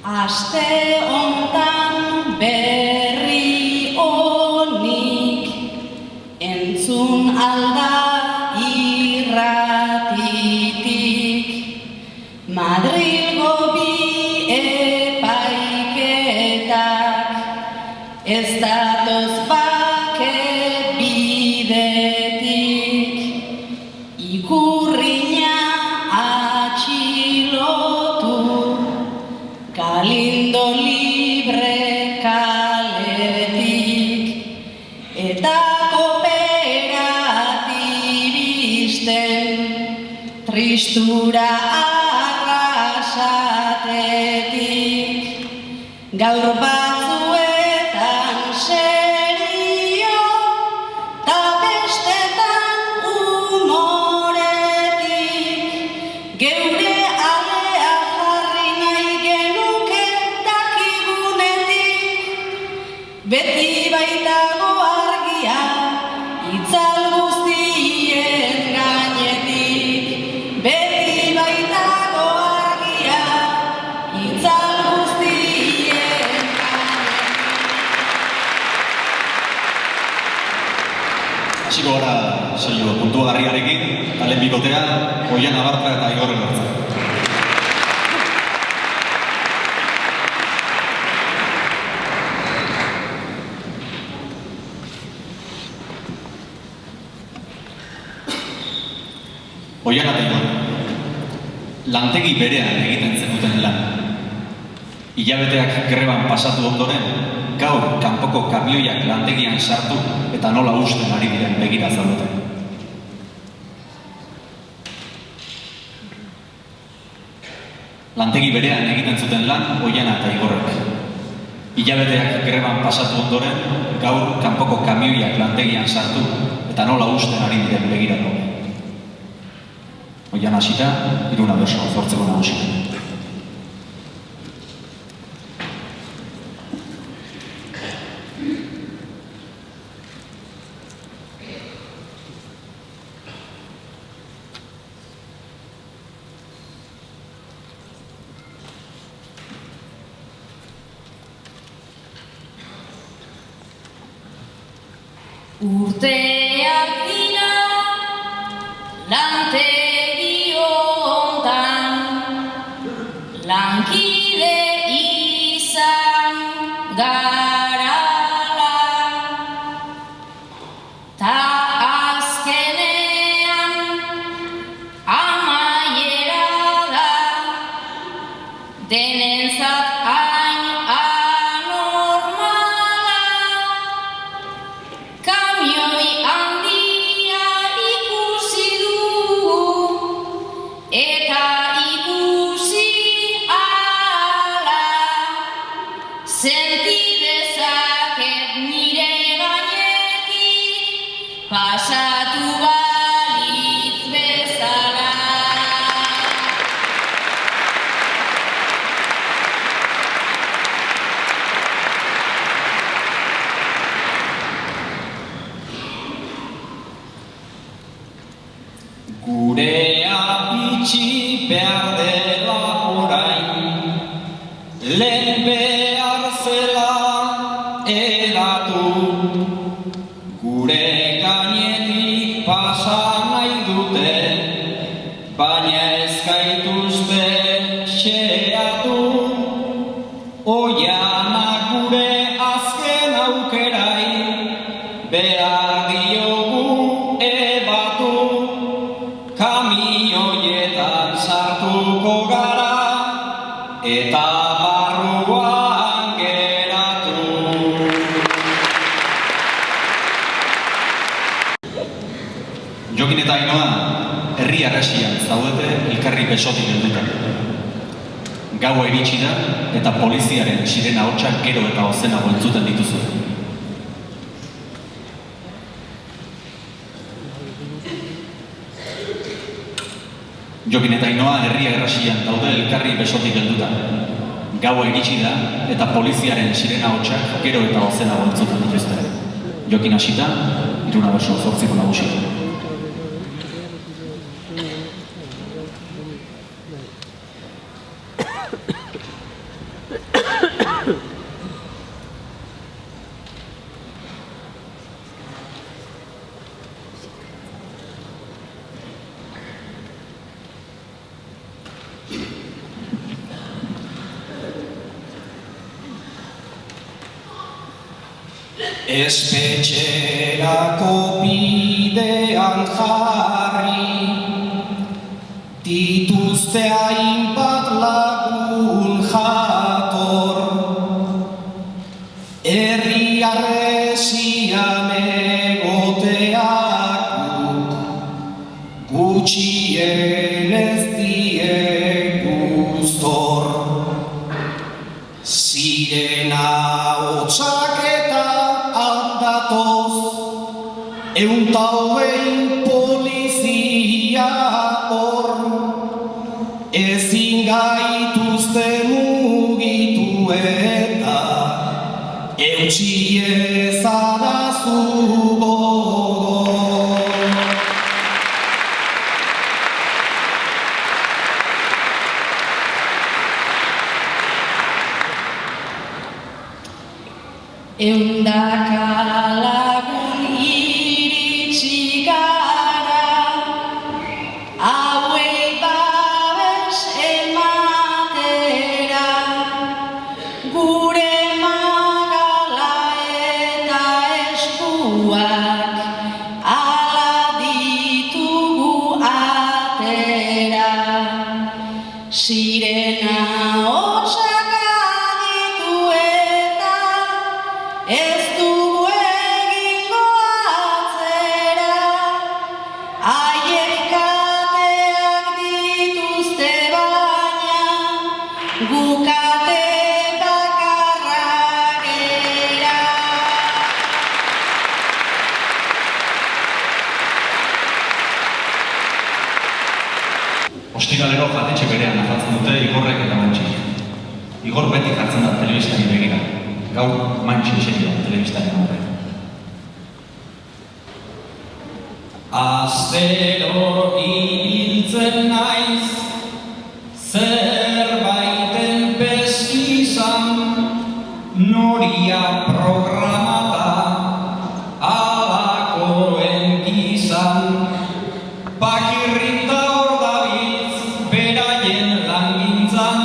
Aste hontan berri honik entzun alda irratitik, Madrilgo bi epaiketak ez datoz bake bidetik, ikurrina atxilotu Galindo libre kaletik, eta kooperatibisten tristura arrasatetik, gaur batzuetan serio ta bestetan humoretik, geure alea jarri nahi genuke dakigunetik, beti baitago argia itzal guztien gainetik, beti baitago argia itzal guztien gainetik. Hasiko gara saio puntuagarriarekin, talen bikotea, Oiana Bartra eta Igor Elortza. Oiana eta Igor, lantegi berean egiten zenuten lan. Hilabeteak greban pasatu ondoren, gaur kanpoko kamioiak lantegian sartu eta nola usten ari diren begira zaudete. Lantegi berean egiten zuten lan Oiana eta Igorrek. Hilabeteak greban pasatu ondoren, gaur kanpoko kamioiak lantegian sartu eta nola usten ari diren begira zaudete. Oiana hasita, Iruna Berso zortzeko nagusik. Urteak dira lantegi hontan, lankide izan garala, ta azkenean amaiera da, denentzat hain anormala, kamioi handia ikusi dugu, eta ikusi ala, senti dezaket nire gainetik, pasatu balitz bezala. Gurea itxi behar dela orain, lehen behar zela eratu, gure gainetik pasa nahi dute, baina ez gaituzte xeatu. Oiana gure azken aukerai, behar diogu ebatu, kamioietan sartuko gara, eta barruan geratu. Jokin eta Ainoa, herri arrasian zaudete elkarri besotik helduta. Gaua iritsi da eta poliziaren sirena hotsak gero eta ozenago entzuten dituzu. Jokin eta Ainoa herri arrasian daude elkarri besotik helduta. Gaua iritsi da eta poliziaren sirena hotsak gero eta ozenago entzuten dituzte. Jokin hasita, Iruna Berso zortzeko nagusik. Espetxerako bidean jarri, dituzte hainbat lagun jator, herri arresian egoteak gutxien ez diegu zor. Sirena hotsak eta aldatoz, 120 polizia hor, ezin gaituzte mugitu eta eutsi ezadazu gogor. Eundaka lagun iritsi gara, hauei babes ematera, gure magala eta eskuak ala ditugu atera. Sirena hotsak agitu eta ez dugu egingo atzera, haiek kateak dituzte baina, guk ate bakarra gera. Ostiralero jatetxe berean afaltzen dute Igorrek eta Mantxik. Igor beti jartzen da telebistari begira. Gaur Mantxi eserio telebistaren aurrean. Astero ibiltzen naiz, zerbaiten peskizan, noria programata, alakoen gizan, bakirrinta hor dabiltz, beraien langintzan,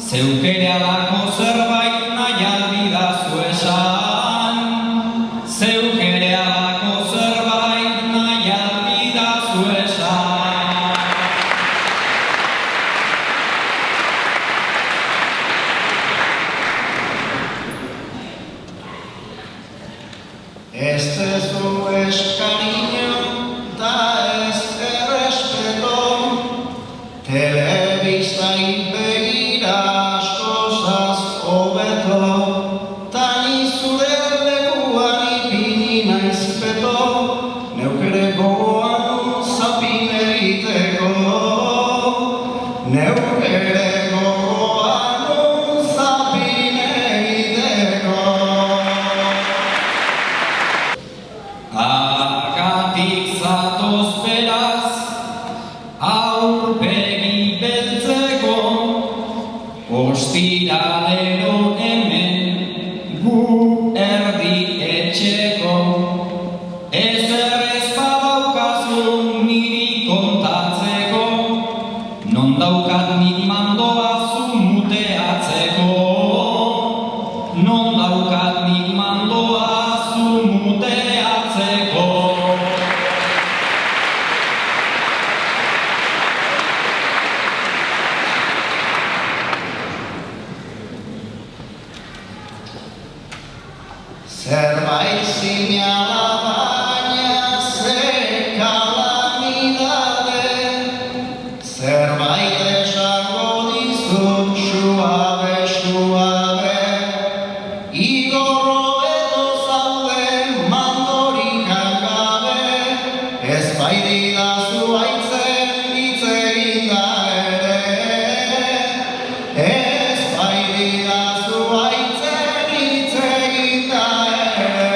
zeukere alako zerbait nahi albidazu esan, zeukere alako zerbait nahi albidazu esan. Ez tezu eskariño da ez errespeto, telebistai begira askozaz hobeto, ta ni zure lekuan ipini naiz peto, neuk ere gogoan zapin egiteko, neuk ere gogoan zapin egiteko. Argatik zatoz beraz, aurpegi beltzeko, ostiralero hemen gu erdi etxeko. Ezer ez badaukazu niri kontatzeko, non daukat nik mandoa zu muteatzeko, non daukat nik mandoa zu muteatzeko. Zerbait zinala baina ze kalamidade, zerbait esango dizut suabe, suabe, Igorro edo zaude mandorik gabe, ez baitidazu haitzen hitz egin da ere, ez baitidazu haitzen hitz egin da ere.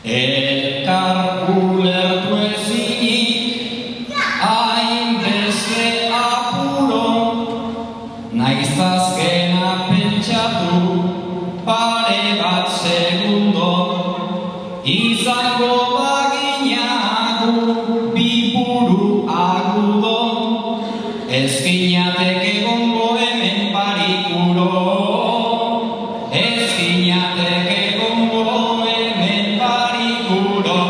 Elkar ulertu ezinik, hainbeste apuro, naiz azkena pentsatu, pare bat segundo, izango baginagu bi buru agudo, ez ginatek egongo hemen barikuro, ez ginatek egongo hemen barikuro.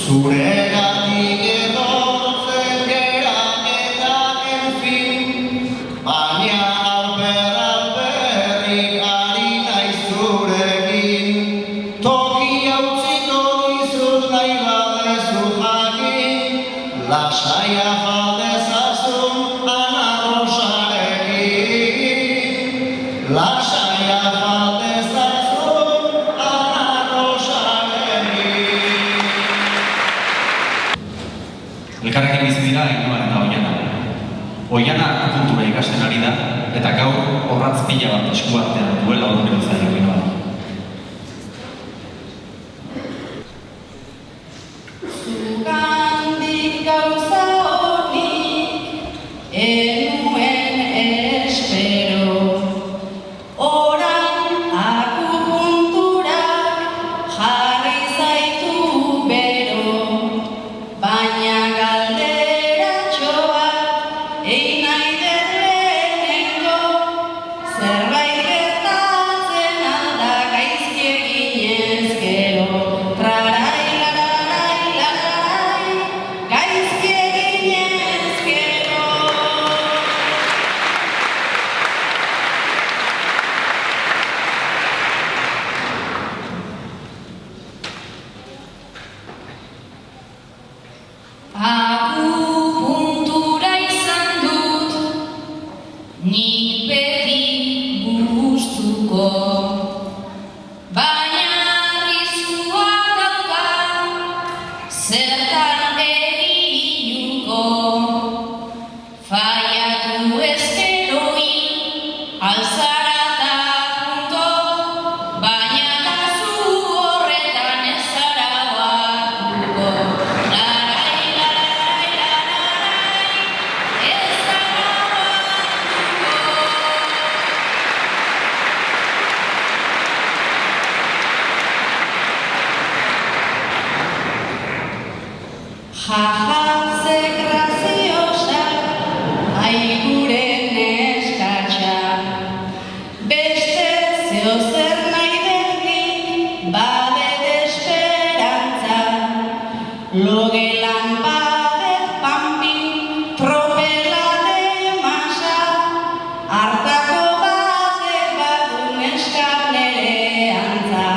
Zuregatik etortzen gera eta enfin, baina alperrik ari naiz zurekin. Tokia utziko dizut nahi badezu jakin, lasaia faldezazun Ana Rosarekin. Lasaia faldezazun Ana Rosarekin. Elkarrekin bizi dira Ainhoa eta Oihana. Oihana akupuntura ikasten ari da, eta gaur orratz pila bat eskuartean duela ondorioz zaio Ainhoa. Zugandik gauza honik enuen espero, oran akupunturak jarri zaitu bero, baina galderatxo bat egin nahi dut lehenengo, zerbait gertatzen alda gaizki eginez gero, trarai lararai lararai, gaizki eginez gero. Akupuntura izan dut, nik beti gustuko, baina arriskua dauka, zertan eginuko. Faiatu ezkero hil, alzara eta punto, baina kasu horretan ez zara ohartuko. Larai, larai, larai, ez zara ohartuko. Jaja, ze graziosa, aigure neskatxa. Beste zeozer nahi denik, badet esperantza. Logelan badet panpin, tropela de masa. Hartako batek badu neska nere antza.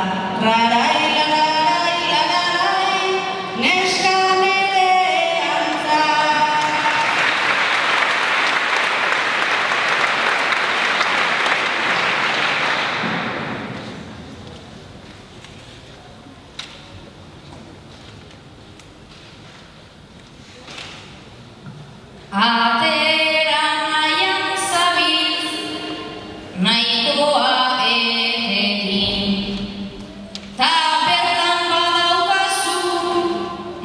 Rarai, lararai, lararai, neska nere antza. Atera nahian zabiltz, nahikoa etekin. Ta bertan badaukazu,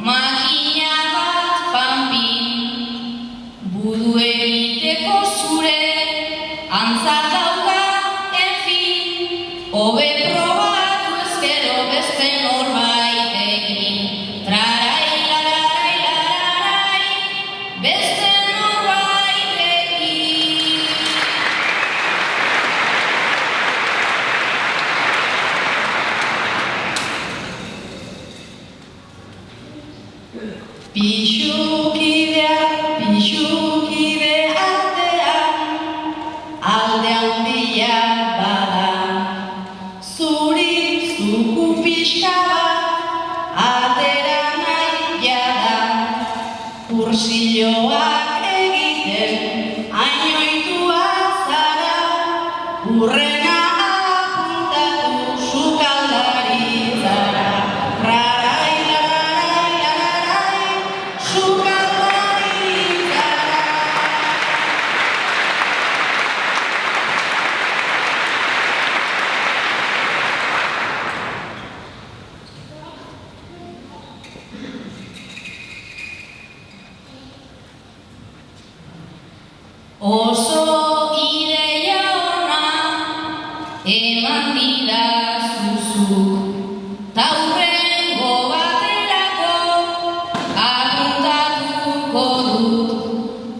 makina bat panpin. Budu egiteko zure, antza dauka, enfin. Hobe probatu ezkero beste norbaitekin. Trarai, lararai, lararai, beste norbaitekin. Pixukide artean, alde handia bada. Zuri zuku pixka bat, atera nahi jada. Kursilloak egiten, ainoitua zara. Urrena apuntatu sukaldaritzara. Rarai, larai, larai, sukaldaritzara. Oso ideia ona eman didazuzuk, ta hurrengo baterako apuntatuko dut.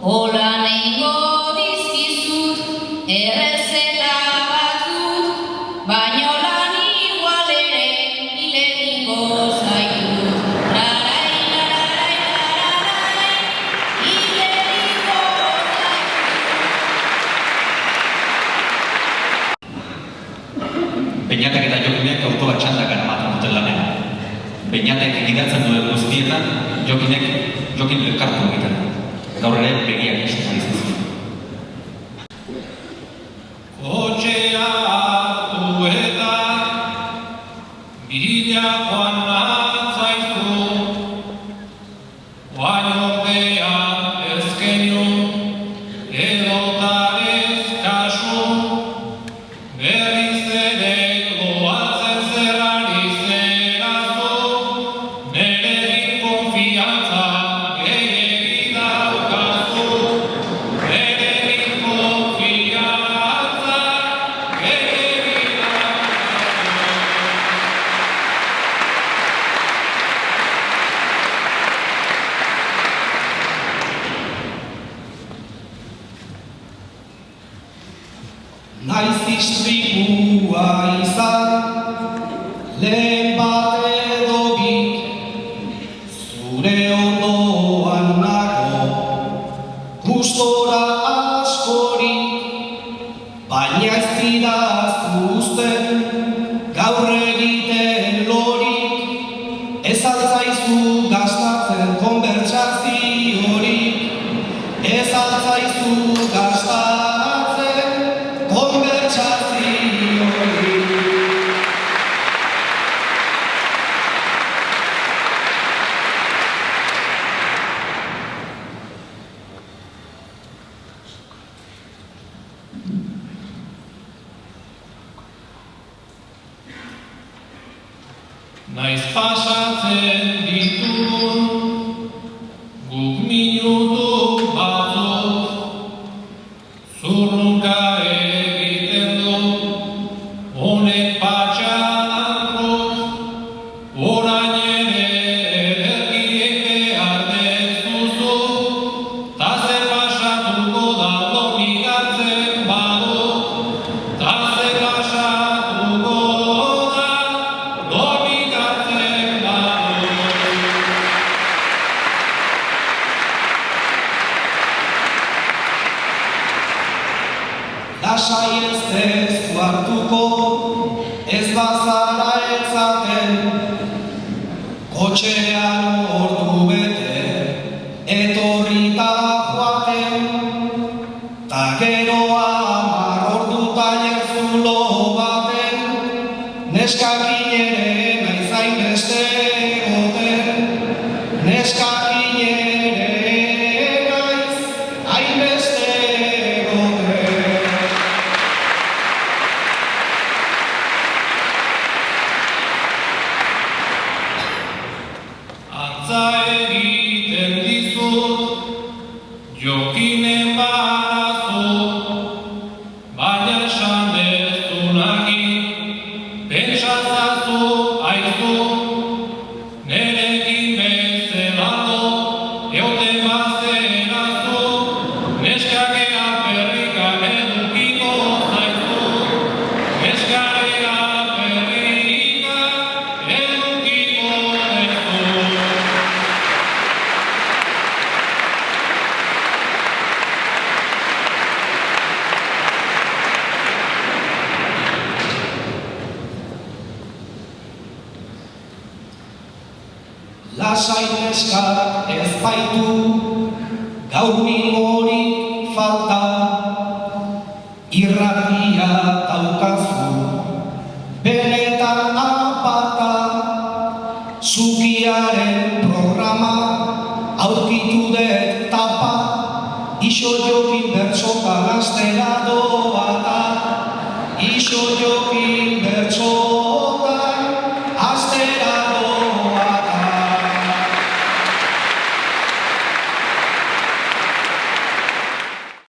Hola nengo dizkizut errezeta batzuk, baino lan igual ere ilegiko zaitut. Larai, larai, larai, ilegiko zaitut. Beñatek eta Jokinek autoa txandak eramaten duten lanean. Beñatek gidatzen duen guztietan, Jokin elkartu egiten. Gaur ere begiak ixten ari zizuen. Kotxea hartu eta bila joan natzaizu, oain ordea ezkenu edota ez kasu, berriz ere loatzen zerrari zerazu, nerekin konfiantza gehiegi daukazu, nerekin konfiantza gehiegi daukazu. Naiz istripua izan, lehen bat edo bik, zure ondoan nago, gustora askorik, baina ez didazu uzten, gaur egiten lorik, ez altzaizu gastatzen konbertsaziorik, ez altzaizu gastatzen konbertsaziorik. Naiz pasatzen ditugun guk minutu batzuk, zurrunka egiten du honek patxadantruk, orain ere ederkiek behar dezuzu, ta zer pasatuko da dominatzen badut, ta zer pasatuko da dominatzen badut. Lasai ez dezu hartuko, ez bazara etzaten, kotxean ordu bete, etorrita joaten, ta gero 10 ordu tailer zulo baten, neskakin ere naiz hainbeste egoten, neskakin ere naiz hainbeste egoten. Antza egiten dizut, Jokinen barazu, baina esan dezunagi, pentsazazu aizu, nerekin bezalako, eoten bazerazu, neskakea perrikan edukiko zaizu, neskakea perrikan edukiko zaizu. Lasai neskak ez baitu, gaur mingorik falta, irratia daukazu, benetan apata, zukiaren programa, aurkitu dut tapa, iso Jokin bertsokan astera doa da, iso Jokin bertsokan